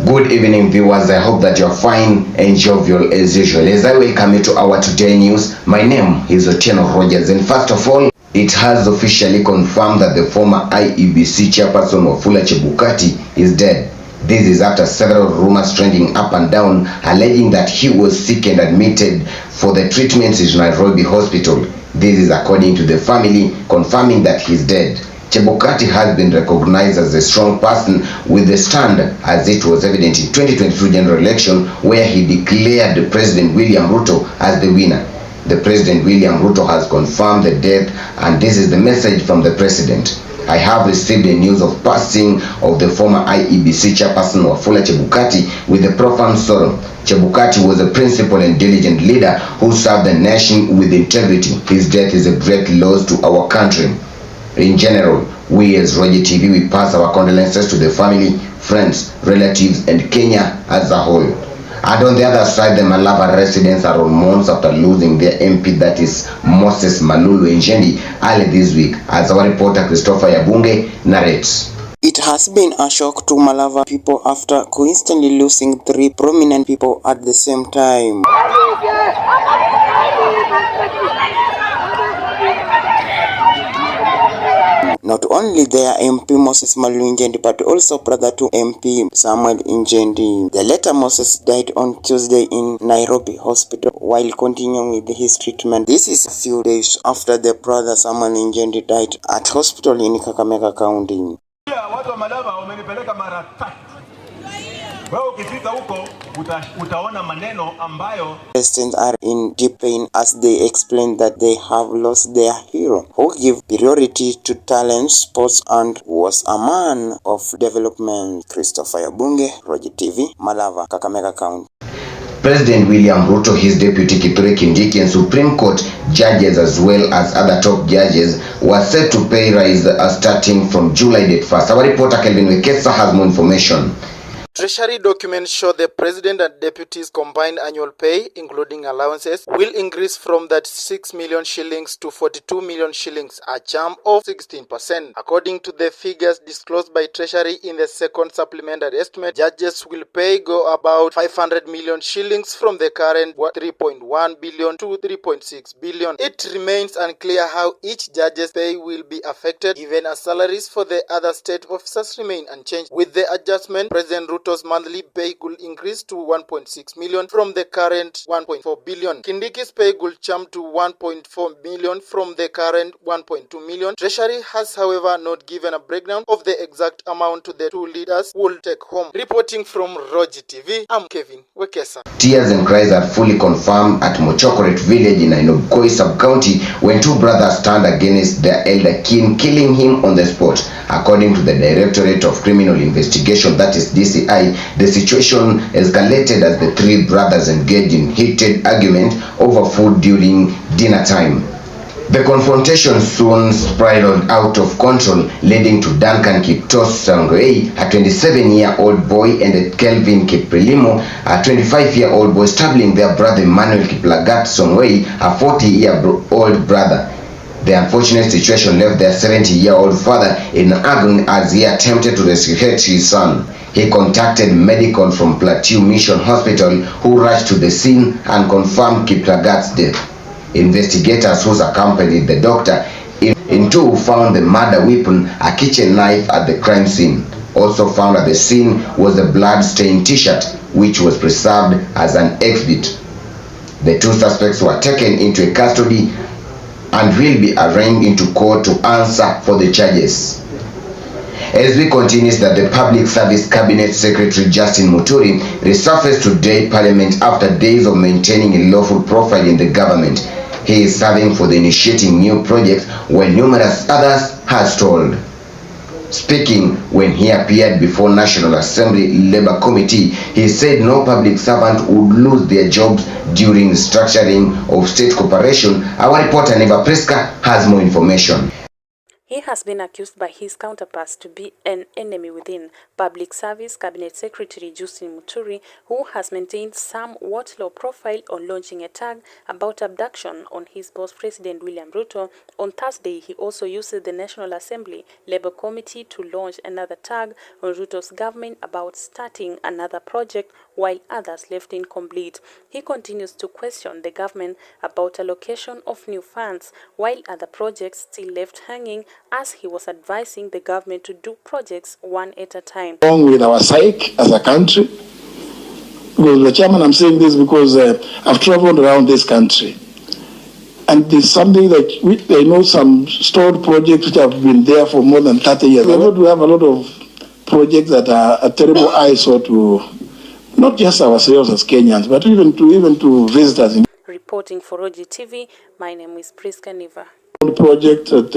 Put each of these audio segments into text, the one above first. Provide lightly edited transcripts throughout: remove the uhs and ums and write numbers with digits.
Good evening, viewers. I hope that you're fine and jovial as usual. As I welcome you to our today news, my name is ROGY. And first of all, it has officially confirmed that the former IEBC chairperson Wafula Chebukati is dead. This is after several rumors trending up and down alleging that he was sick and admitted for the treatments in Nairobi hospital. This is according to the family, confirming that he's dead. Chebukati has been recognized as a strong person with the stand, as it was evident in 2022 general election where he declared President William Ruto as the winner. The President William Ruto has confirmed the death, and this is the message from the president. I have received the news of passing of the former IEBC chairperson Wafula Chebukati with a profound sorrow. Chebukati was a principled and diligent leader who served the nation with integrity. His death is a great loss to our country. In general, we as ROGY TV, we pass our condolences to the family, friends, relatives, and Kenya as a whole. And on the other side, the Malava residents are on mourns after losing their MP, that is Moses Malulu Njendi, early this week, as our reporter Christopher Yabunge narrates. It has been a shock to Malava people after coincidentally losing three prominent people at the same time. Not only their MP Moses Malulu Njendi, but also brother to MP Samuel Njendi. The latter Moses died on Tuesday in Nairobi hospital while continuing with his treatment. This is a few days after the brother Samuel Njendi died at hospital in Kakamega County. Residents are in deep pain as they explain that they have lost their hero, who gave priority to talent, sports, and was a man of development. Christopher Yabunge, ROGY TV, Malava, Kakamega County. President William Ruto, his deputy Kithure Kindiki, and Supreme Court judges as well as other top judges were set to pay rise starting from July 1st. Our reporter Kelvin Wekesa has more information. Treasury documents show the president and deputies' combined annual pay, including allowances, will increase from that 6 million shillings to 42 million shillings, a jump of 16%. According to the figures disclosed by Treasury in the second supplementary estimate, judges will pay go about 500 million shillings from the current 3.1 billion to 3.6 billion. It remains unclear how each judge's pay will be affected, even as salaries for the other state officers remain unchanged. With the adjustment, President Ruto's monthly pay could increase to 1.6 million from the current 1.4 billion. Kindiki's pay could jump to 1.4 million from the current 1.2 million. Treasury has, however, not given a breakdown of the exact amount to the two leaders will take home. Reporting from ROGY TV, I'm Kevin Wekesa. Tears and cries are fully confirmed at Mochokoret village in Ainabkoi sub-county when two brothers turned against their elder kin, killing him on the spot. According to the Directorate of Criminal Investigation, that is DCI, the situation escalated as the three brothers engaged in heated argument over food during dinner time. The confrontation soon spiraled out of control, leading to Duncan Kiptos Sangwei, a 27-year-old boy, and Kelvin Kiprelimo, a 25-year-old boy, stabbing their brother Emmanuel Kiplagat Songwei, a 40-year-old brother. The unfortunate situation left their 70-year-old father in agony as he attempted to rescue his son. He contacted medical from Plateau Mission Hospital, who rushed to the scene and confirmed Kiplagat's death. Investigators who accompanied the doctor in two found the murder weapon, a kitchen knife, at the crime scene. Also found at the scene was a blood-stained t-shirt, which was preserved as an exhibit. The two suspects were taken into custody and will be arraigned into court to answer for the charges. As we continue, that the Public Service Cabinet Secretary Justin Muturi resurfaced today Parliament after days of maintaining a lawful profile in the government. He is serving for the initiating new projects while numerous others have stalled. Speaking when he appeared before National Assembly Labour Committee, he said no public servant would lose their jobs during the structuring of state corporation. Our reporter Neva Preska has more information. He has been accused by his counterparts to be an enemy within. Public Service Cabinet Secretary Justin Muturi, who has maintained somewhat low profile on launching a tag about abduction on his boss President William Ruto, on Thursday he also used the National Assembly Labour Committee to launch another tag on Ruto's government about starting another project while others left incomplete. He continues to question the government about allocation of new funds, while other projects still left hanging, as he was advising the government to do projects one at a time. Along with our psyche as a country, because the chairman, I'm saying this because I've traveled around this country, and there's something that I know some stored projects which have been there for more than 30 years. We have a lot of projects that are a terrible eyesore to not just ourselves as Kenyans, but even to visitors. Reporting for ROGY TV, my name is Priska Niva. Project at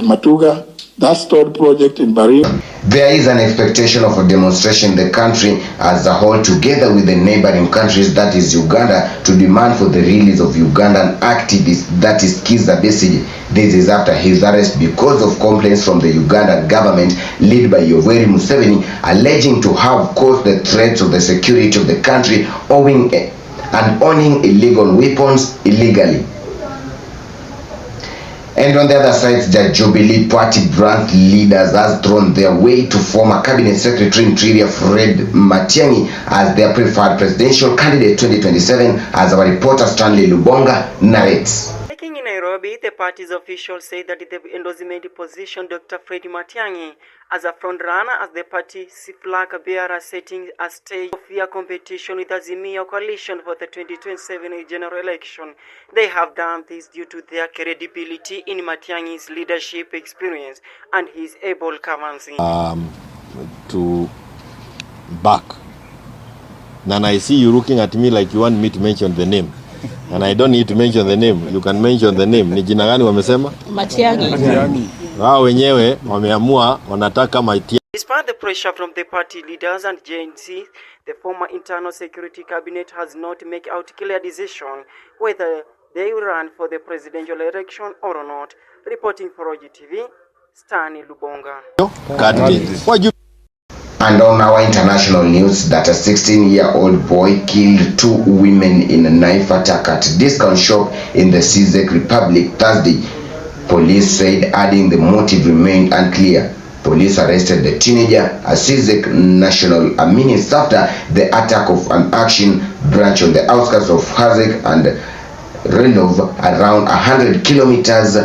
Matuga, that stored project in Barin. There is an expectation of a demonstration in the country as a whole, together with the neighboring countries, that is Uganda, to demand for the release of Ugandan activist, that is Kizza Besigye. This is after his arrest because of complaints from the Ugandan government led by Yoweri Museveni, alleging to have caused the threats of the security of the country owning illegal weapons illegally. And on the other side, the Jubilee Party branch leaders has thrown their way to former Cabinet Secretary Interior Fred Matiang'i as their preferred presidential candidate 2027, as our reporter Stanley Lubonga narrates. Speaking in Nairobi, the party's officials say that they've endorsement position Dr. Fred Matiang'i as a front-runner as the party flag bearer, setting a stage of fair competition with Azimio coalition for the 2027 general election. They have done this due to their credibility in Matiang'i's leadership experience and his able canvassing. To back. Then I see you looking at me like you want me to mention the name. And I don't need to mention the name. You can mention the name. Ni jina gani wamesema? Matiang'i. Wao wenyewe wameamua wanataka Matiang'i. Despite the pressure from the party leaders and JNC, the former Internal Security Cabinet has not made out clear decision whether they will run for the presidential election or not. Reporting for ROGY TV, Stanley Lubonga. And on our international news, that a 16-year-old boy killed 2 women in a knife attack at discount shop in the Czech Republic Thursday. Police said, adding the motive remained unclear. Police arrested the teenager, a Czech national, minutes after the attack of an action branch on the outskirts of Hazek and Relov, around 100 kilometers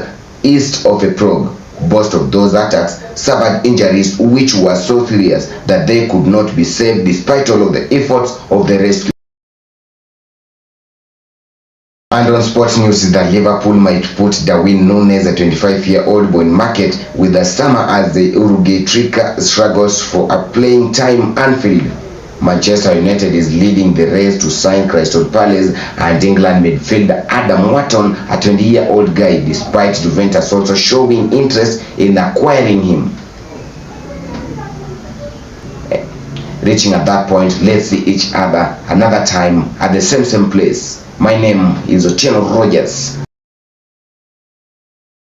east of Prague. Both of those attacks suffered injuries which were so serious that they could not be saved despite all of the efforts of the rescue. And on sports news is that Liverpool might put Darwin Núñez, a 25-year-old boy, in market with the summer as the Uruguay striker struggles for a playing time Anfield. Manchester United is leading the race to sign Crystal Palace and England midfielder Adam Wharton, a 20-year-old guy, despite Juventus also showing interest in acquiring him. Reaching at that point, let's see each other another time at the same place. My name is Otieno Rogers.